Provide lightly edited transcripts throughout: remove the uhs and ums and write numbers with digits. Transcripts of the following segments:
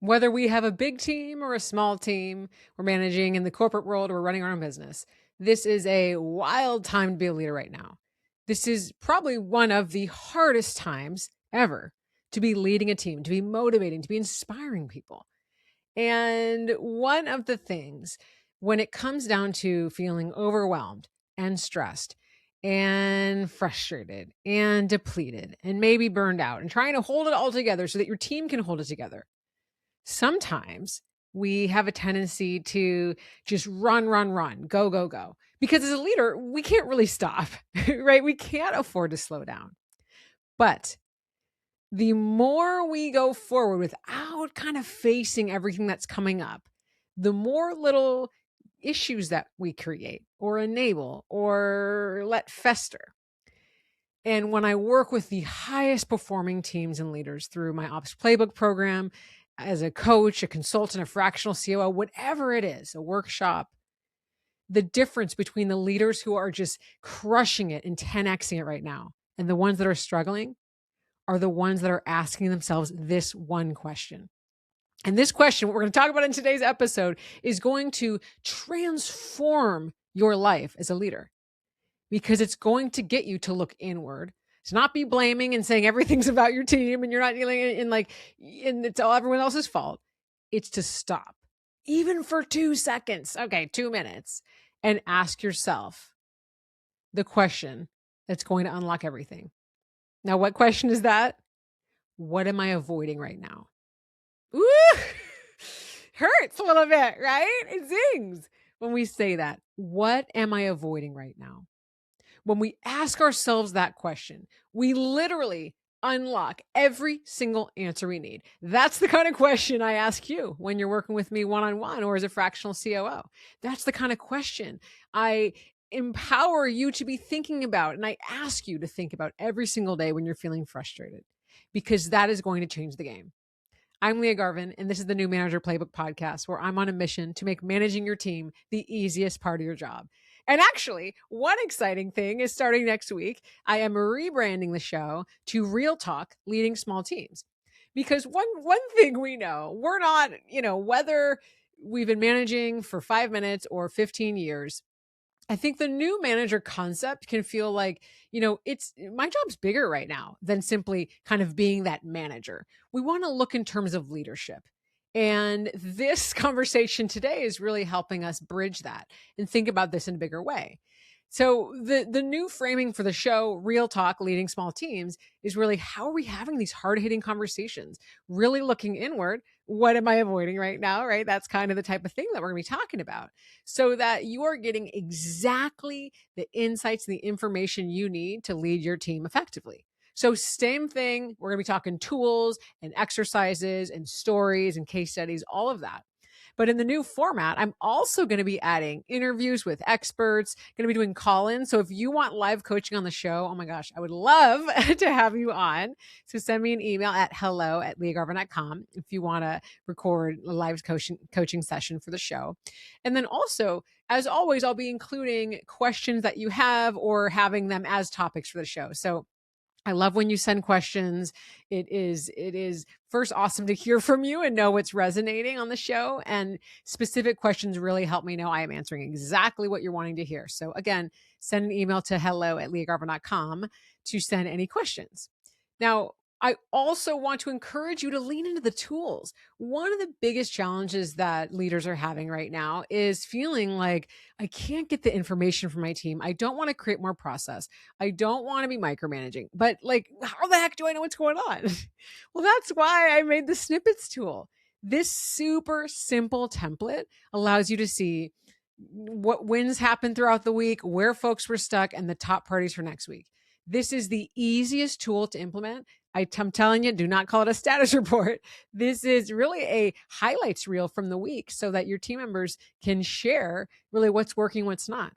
Whether we have a big team or a small team, we're managing in the corporate world or we're running our own business, this is a wild time to be a leader right now. This is probably one of the hardest times ever to be leading a team, to be motivating, to be inspiring people. And one of the things when it comes down to feeling overwhelmed and stressed and frustrated and depleted and maybe burned out and trying to hold it all together so that your team can hold it together, sometimes we have a tendency to just run, run, run, go, go, go. Because as a leader, we can't really stop, right? We can't afford to slow down. But the more we go forward without kind of facing everything that's coming up, the more little issues that we create or enable or let fester. And when I work with the highest performing teams and leaders through my Ops Playbook program, as a coach, a consultant, a fractional COO, whatever it is, a workshop, the difference between the leaders who are just crushing it and 10xing it right now and the ones that are struggling are the ones that are asking themselves this one question. And this question, what we're going to talk about in today's episode, is going to transform your life as a leader, because it's going to get you to look inward, to not be blaming and saying everything's about your team and you're not dealing and it's all everyone else's fault. It's to stop, even for 2 seconds, 2 minutes, and ask yourself the question that's going to unlock everything. Now, what question is that? What am I avoiding right now? Ooh, hurts a little bit, right? It zings when we say that. What am I avoiding right now? When we ask ourselves that question, we literally unlock every single answer we need. That's the kind of question I ask you when you're working with me one-on-one or as a fractional COO. That's the kind of question I empower you to be thinking about, and I ask you to think about every single day when you're feeling frustrated, because that is going to change the game. I'm Leah Garvin, and this is the New Manager Playbook podcast, where I'm on a mission to make managing your team the easiest part of your job. And actually, one exciting thing is starting next week, I am rebranding the show to Real Talk Leading Small Teams. Because one thing we know, we're not, whether we've been managing for 5 minutes or 15 years, I think the new manager concept can feel like, it's my job's bigger right now than simply kind of being that manager. We want to look in terms of leadership. And this conversation today is really helping us bridge that and think about this in a bigger way. So the new framing for the show, Real Talk Leading Small Teams, is really how are we having these hard-hitting conversations, really looking inward. What am I avoiding right now, right? That's kind of the type of thing that we're going to be talking about, so that you are getting exactly the insights and the information you need to lead your team effectively. So same thing, we're going to be talking tools and exercises and stories and case studies, all of that. But in the new format, I'm also going to be adding interviews with experts, going to be doing call-ins. So if you want live coaching on the show, oh my gosh, I would love to have you on. So send me an email at hello@leahgarvin.com if you want to record a live coaching session for the show. And then also, as always, I'll be including questions that you have or having them as topics for the show. So I love when you send questions. It is first awesome to hear from you and know what's resonating on the show. And specific questions really help me know I am answering exactly what you're wanting to hear. So again, send an email to hello@leahgarvin.com to send any questions. Now, I also want to encourage you to lean into the tools. One of the biggest challenges that leaders are having right now is feeling like I can't get the information from my team. I don't want to create more process. I don't want to be micromanaging, but how the heck do I know what's going on? Well, that's why I made the snippets tool. This super simple template allows you to see what wins happened throughout the week, where folks were stuck, and the top priorities for next week. This is the easiest tool to implement. I'm telling you, do not call it a status report. This is really a highlights reel from the week so that your team members can share really what's working, what's not.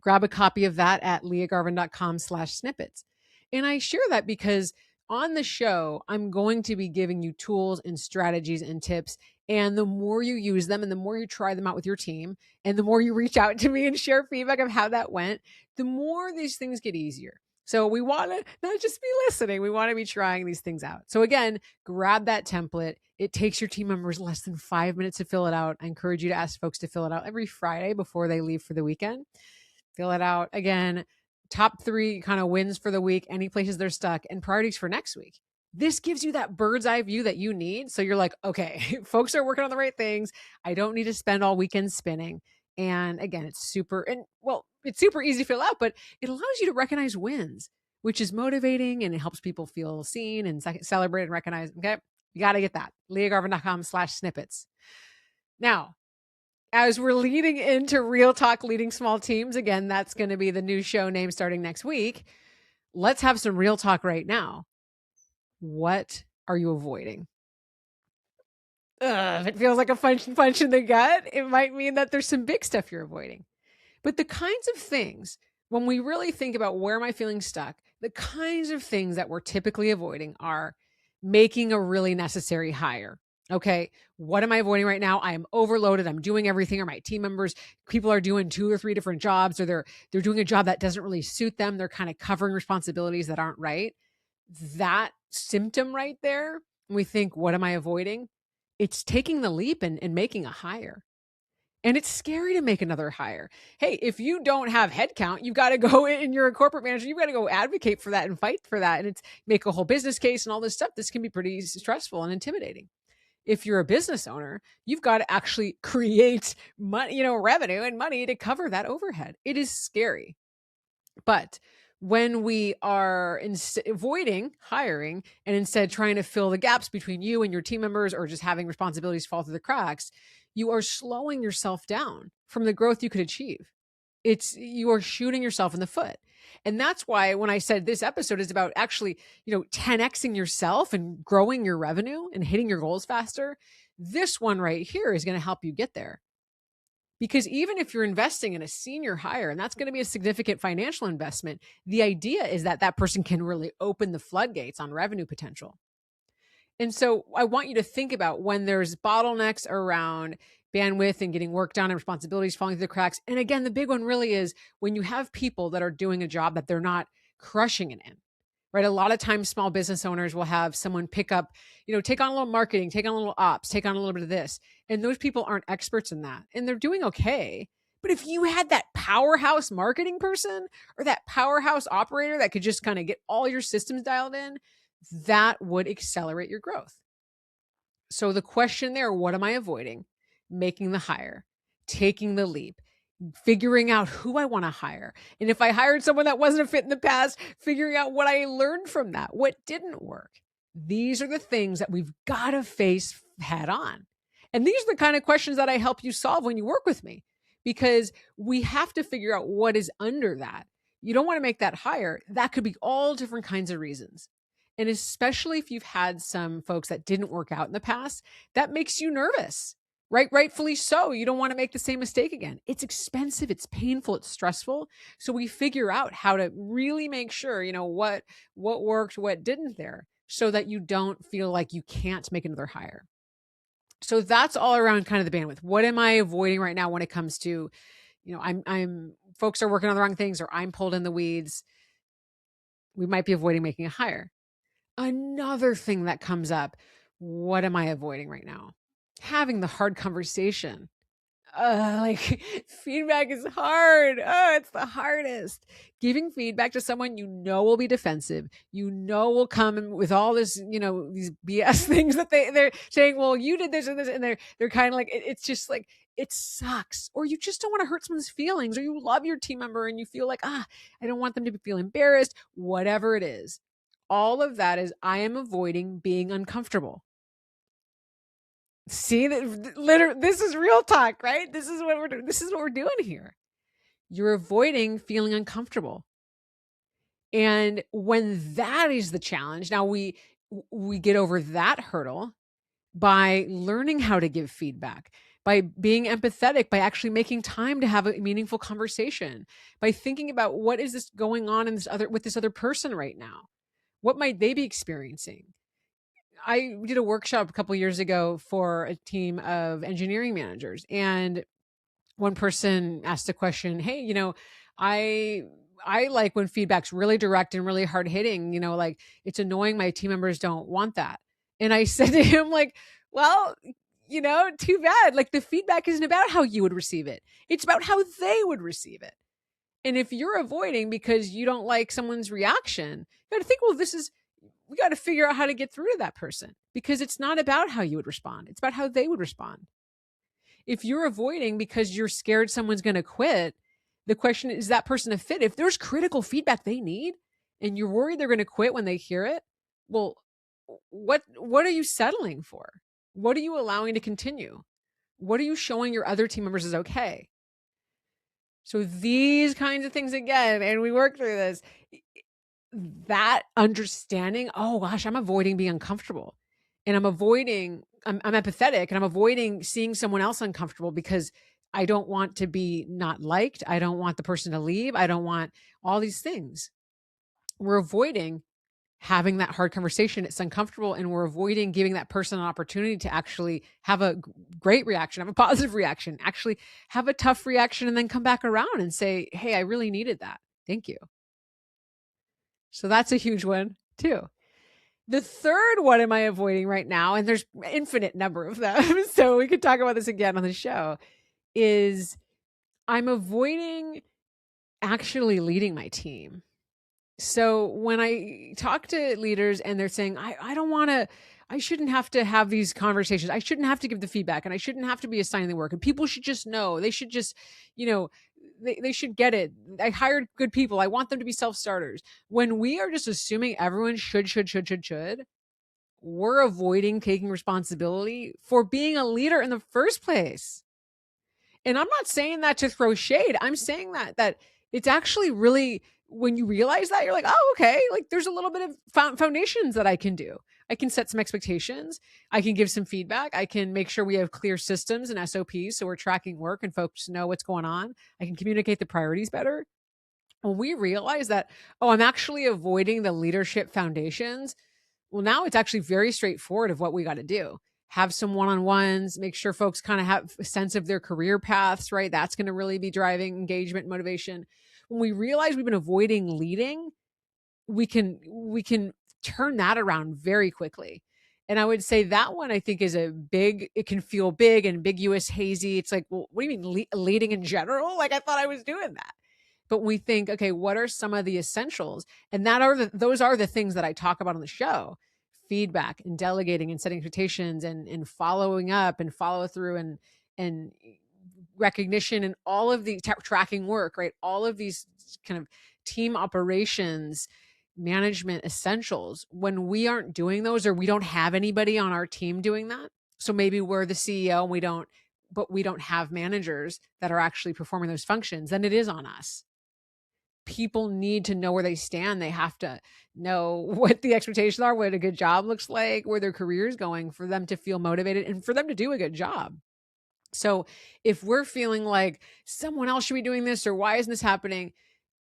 Grab a copy of that at leahgarvin.com/snippets. And I share that because on the show, I'm going to be giving you tools and strategies and tips. And the more you use them and the more you try them out with your team and the more you reach out to me and share feedback of how that went, the more these things get easier. So we want to not just be listening, we want to be trying these things out. So again, grab that template. It takes your team members less than 5 minutes to fill it out. I encourage you to ask folks to fill it out every Friday before they leave for the weekend. Fill it out. Again, top 3 kind of wins for the week, any places they're stuck, and priorities for next week. This gives you that bird's eye view that you need. So you're like, okay, folks are working on the right things. I don't need to spend all weekend spinning. And again, it's super easy to fill out, but it allows you to recognize wins, which is motivating, and it helps people feel seen and celebrate and recognize. Okay, you got to get that. leahgarvin.com/snippets. Now, as we're leading into Real Talk Leading Small Teams, again, that's going to be the new show name starting next week. Let's have some real talk right now. What are you avoiding? If it feels like a punch in the gut, it might mean that there's some big stuff you're avoiding. But the kinds of things, when we really think about where am I feeling stuck, the kinds of things that we're typically avoiding are making a really necessary hire. Okay, what am I avoiding right now? I am overloaded. I'm doing everything, or my team members, people are doing 2 or 3 different jobs, or they're doing a job that doesn't really suit them. They're kind of covering responsibilities that aren't right. That symptom right there, we think, what am I avoiding? It's taking the leap and making a hire. And it's scary to make another hire. Hey, if you don't have headcount, you've got to go in, you're a corporate manager, you've got to go advocate for that and fight for that. And it's make a whole business case and all this stuff. This can be pretty stressful and intimidating. If you're a business owner, you've got to actually create money, revenue and money to cover that overhead. It is scary. But when we are avoiding hiring and instead trying to fill the gaps between you and your team members, or just having responsibilities fall through the cracks, you are slowing yourself down from the growth you could achieve. You are shooting yourself in the foot. And that's why when I said this episode is about actually, 10xing yourself and growing your revenue and hitting your goals faster, this one right here is going to help you get there. Because even if you're investing in a senior hire, and that's going to be a significant financial investment, the idea is that that person can really open the floodgates on revenue potential. And so I want you to think about when there's bottlenecks around bandwidth and getting work done and responsibilities falling through the cracks. And again, the big one really is when you have people that are doing a job that they're not crushing it in, right? A lot of times small business owners will have someone pick up, take on a little marketing, take on a little ops, take on a little bit of this. And those people aren't experts in that. And they're doing okay. But if you had that powerhouse marketing person or that powerhouse operator that could just kind of get all your systems dialed in, that would accelerate your growth. So the question there, what am I avoiding? Making the hire, taking the leap, figuring out who I want to hire. And if I hired someone that wasn't a fit in the past, figuring out what I learned from that, what didn't work. These are the things that we've got to face head on. And these are the kind of questions that I help you solve when you work with me, because we have to figure out what is under that. You don't want to make that hire. That could be all different kinds of reasons. And especially if you've had some folks that didn't work out in the past, that makes you nervous, right? Rightfully so. You don't want to make the same mistake again. It's expensive, it's painful, it's stressful. So we figure out how to really make sure, what worked, what didn't there, so that you don't feel like you can't make another hire. So that's all around kind of the bandwidth. What am I avoiding right now when it comes to, I'm folks are working on the wrong things, or I'm pulled in the weeds. We might be avoiding making a hire. Another thing that comes up, what am I avoiding right now? Having the hard conversation. Feedback is hard. It's the hardest. Giving feedback to someone will be defensive, will come with all this, these BS things that they're saying, well, you did this and this, and they're kind of like, it's just like, it sucks. Or you just don't want to hurt someone's feelings, or you love your team member and you feel like, I don't want them to feel embarrassed, whatever it is. All of that is, I am avoiding being uncomfortable. See that literally, this is real talk, right? This is what we're doing. This is what we're doing here. You're avoiding feeling uncomfortable. And when that is the challenge, now we get over that hurdle by learning how to give feedback, by being empathetic, by actually making time to have a meaningful conversation, by thinking about what is this going on with this other person right now? What might they be experiencing? I did a workshop a couple years ago for a team of engineering managers, and one person asked a question, hey, I like when feedback's really direct and really hard hitting, like it's annoying my team members don't want that. And I said to him, like, Well, too bad. Like the feedback isn't about how you would receive it. It's about how they would receive it. And if you're avoiding because you don't like someone's reaction, you got to think, well, we got to figure out how to get through to that person because it's not about how you would respond. It's about how they would respond. If you're avoiding because you're scared someone's going to quit, the question is that person a fit? If there's critical feedback they need and you're worried they're going to quit when they hear it, well, what are you settling for? What are you allowing to continue? What are you showing your other team members is okay? So these kinds of things again, and we work through this, that understanding, oh gosh, I'm avoiding being uncomfortable. And I'm empathetic and I'm avoiding seeing someone else uncomfortable because I don't want to be not liked. I don't want the person to leave. I don't want all these things. We're avoiding having that hard conversation. It's uncomfortable and we're avoiding giving that person an opportunity to actually have a great reaction, have a positive reaction, actually have a tough reaction and then come back around and say, hey, I really needed that. Thank you. So that's a huge one too. The third one am I avoiding right now, and there's an infinite number of them, so we could talk about this again on the show, is I'm avoiding actually leading my team. So when I talk to leaders and they're saying, I shouldn't have to have these conversations. I shouldn't have to give the feedback and I shouldn't have to be assigning the work. And people should just know. They should just, they should get it. I hired good people. I want them to be self-starters. When we are just assuming everyone should, we're avoiding taking responsibility for being a leader in the first place. And I'm not saying that to throw shade. I'm saying that it's actually really, when you realize that, you're like, oh, okay, like there's a little bit of foundations that I can do. I can set some expectations. I can give some feedback. I can make sure we have clear systems and SOPs so we're tracking work and folks know what's going on. I can communicate the priorities better. When we realize that, oh, I'm actually avoiding the leadership foundations, well, now it's actually very straightforward of what we got to do. Have some one-on-ones, make sure folks kind of have a sense of their career paths, right? That's going to really be driving engagement, motivation. When we realize we've been avoiding leading, we can turn that around very quickly. And I would say that one I think is it can feel big, ambiguous, hazy. It's like, well, what do you mean leading in general? Like I thought I was doing that. But we think, okay, what are some of the essentials? And those are the things that I talk about on the show. Feedback and delegating and setting expectations and following up and follow through and recognition and all of the tracking work, right? All of these kind of team operations, management essentials. When we aren't doing those or we don't have anybody on our team doing that, so maybe we're the CEO and we don't have managers that are actually performing those functions, then it is on us. People need to know where they stand. They have to know what the expectations are, what a good job looks like, where their career is going for them to feel motivated and for them to do a good job. So if we're feeling like someone else should be doing this or why isn't this happening,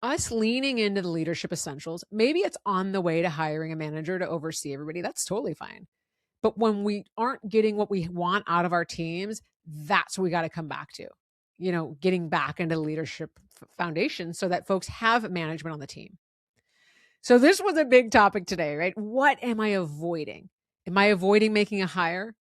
us leaning into the leadership essentials, maybe it's on the way to hiring a manager to oversee everybody. That's totally fine. But when we aren't getting what we want out of our teams, that's what we got to come back to, getting back into leadership foundation so that folks have management on the team. So this was a big topic today, right? What am I avoiding? Am I avoiding making a hire?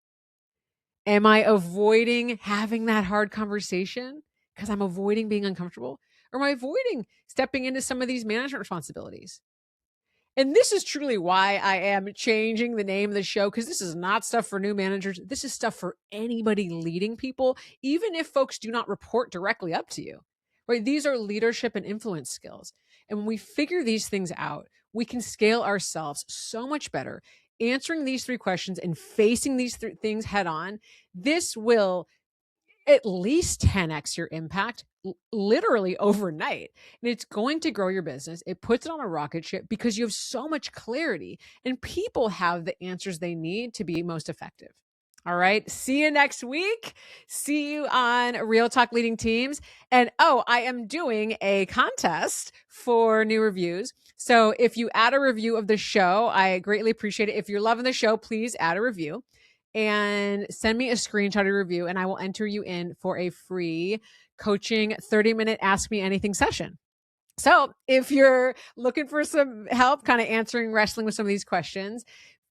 Am I avoiding having that hard conversation because I'm avoiding being uncomfortable? Or am I avoiding stepping into some of these management responsibilities? And this is truly why I am changing the name of the show, because this is not stuff for new managers. This is stuff for anybody leading people, even if folks do not report directly up to you, right? These are leadership and influence skills. And when we figure these things out, we can scale ourselves so much better. Answering these three questions and facing these things head on, this will at least 10x your impact literally overnight. And it's going to grow your business. It puts it on a rocket ship because you have so much clarity and people have the answers they need to be most effective. All right. See you next week. See you on Real Talk Leading Teams. And I am doing a contest for new reviews. So if you add a review of the show, I greatly appreciate it. If you're loving the show, please add a review and send me a screenshot of your review, and I will enter you in for a free coaching 30-minute Ask Me Anything session. So if you're looking for some help kind of wrestling with some of these questions,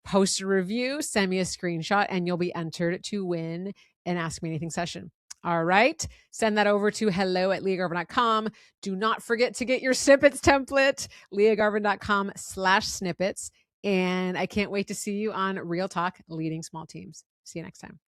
post a review, send me a screenshot, and you'll be entered to win an Ask Me Anything session. All right. Send that over to hello@leahgarvin.com. Do not forget to get your snippets template, leahgarvin.com/snippets. And I can't wait to see you on Real Talk Leading Small Teams. See you next time.